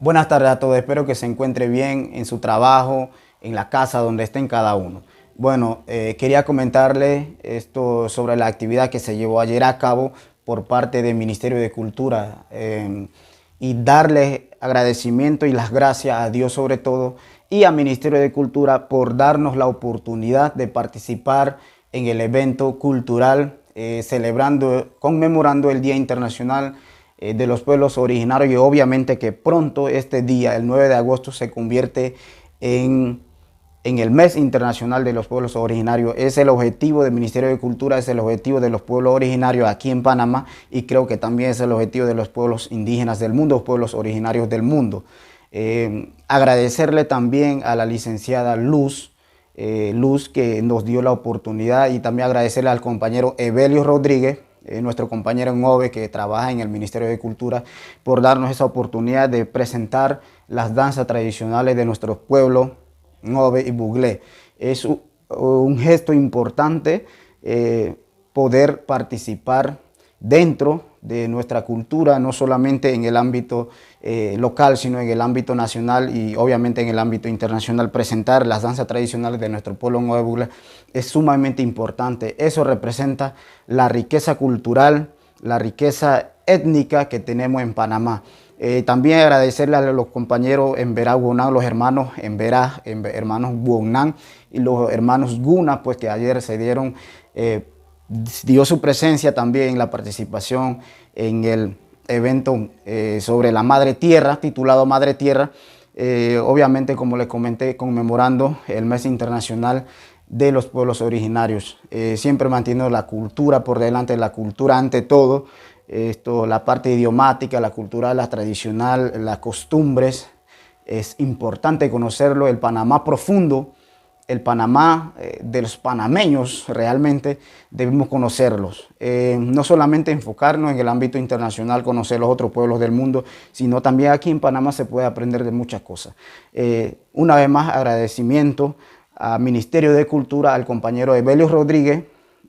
Buenas tardes a todos, espero que se encuentre bien en su trabajo, en la casa, donde estén cada uno. Bueno, quería comentarles esto sobre la actividad que se llevó ayer a cabo por parte del Ministerio de Cultura y darles agradecimiento y las gracias a Dios sobre todo y al Ministerio de Cultura por darnos la oportunidad de participar en el evento cultural conmemorando el Día Internacional de los Pueblos Originarios, y obviamente que pronto este día, el 9 de agosto, se convierte en el Mes Internacional de los Pueblos Originarios. Es el objetivo del Ministerio de Cultura, es el objetivo de los pueblos originarios aquí en Panamá, y creo que también es el objetivo de los pueblos indígenas del mundo, los pueblos originarios del mundo. Agradecerle también a la licenciada Luz que nos dio la oportunidad, y también agradecerle al compañero Evelio Rodríguez, nuestro compañero en OVE que trabaja en el Ministerio de Cultura, por darnos esa oportunidad de presentar las danzas tradicionales de nuestros pueblos Ngove y Buglé. Es un gesto importante poder participar dentro de nuestra cultura, no solamente en el ámbito local, sino en el ámbito nacional y obviamente en el ámbito internacional. Presentar las danzas tradicionales de nuestro pueblo Ngove y Buglé es sumamente importante. Eso representa la riqueza cultural, la riqueza étnica que tenemos en Panamá. También agradecerle a los compañeros Emberá Guonán, los hermanos Emberá, hermanos Guonán y los hermanos Guna, pues que ayer se dieron, dio su presencia también en la participación en el evento sobre la Madre Tierra, titulado Madre Tierra, obviamente, como les comenté, conmemorando el Mes Internacional de los Pueblos Originarios, siempre manteniendo la cultura por delante, la cultura ante todo. La parte idiomática, la cultural, la tradicional, las costumbres, es importante conocerlo. El Panamá profundo, el Panamá de los panameños, realmente debemos conocerlos. No solamente enfocarnos en el ámbito internacional, conocer los otros pueblos del mundo, sino también aquí en Panamá se puede aprender de muchas cosas. Una vez más, agradecimiento al Ministerio de Cultura, al compañero Evelio Rodríguez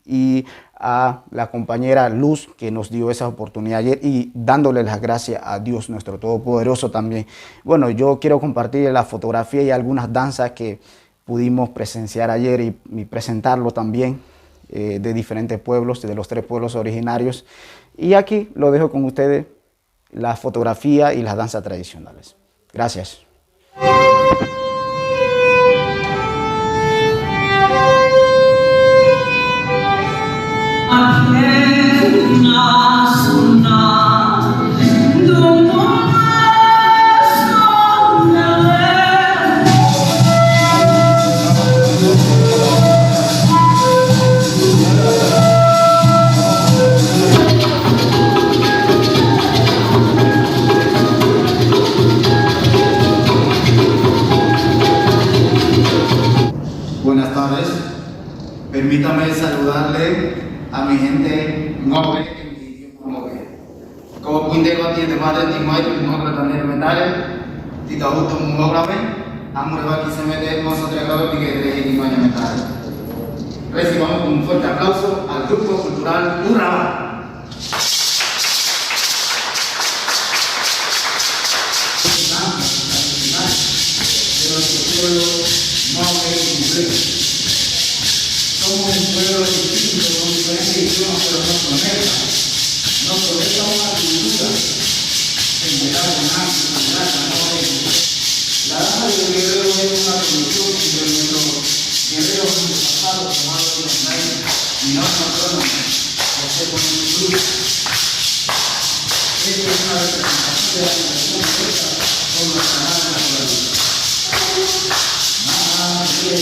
y a la compañera Luz, que nos dio esa oportunidad ayer, y dándole las gracias a Dios nuestro Todopoderoso también. Bueno, yo quiero compartir la fotografía y algunas danzas que pudimos presenciar ayer y presentarlo también de diferentes pueblos, de los 3 pueblos originarios. Y aquí lo dejo con ustedes, la fotografía y las danzas tradicionales. Gracias. Buenas tardes, permítame saludarle a mi gente Ngove en mi idioma Ngove. Como puinde tiene madre de mayo, no retornar metales, tika justo un ngograme, amor va aquí se mete nosotros acá que de imagen metales. Recibamos con un fuerte aplauso al grupo cultural Urraba. Somos un pueblo distinto, con diferentes idiomas, pero nos conecta. Nos conecta una cultura. En verdad, la danza de los guerreros es una producción de nuestros guerreros antepasados, tomados de los reyes, y no nosotros, José con un cruz. Esta es una representación de la relación directa con nuestra madre naturaleza. Madre,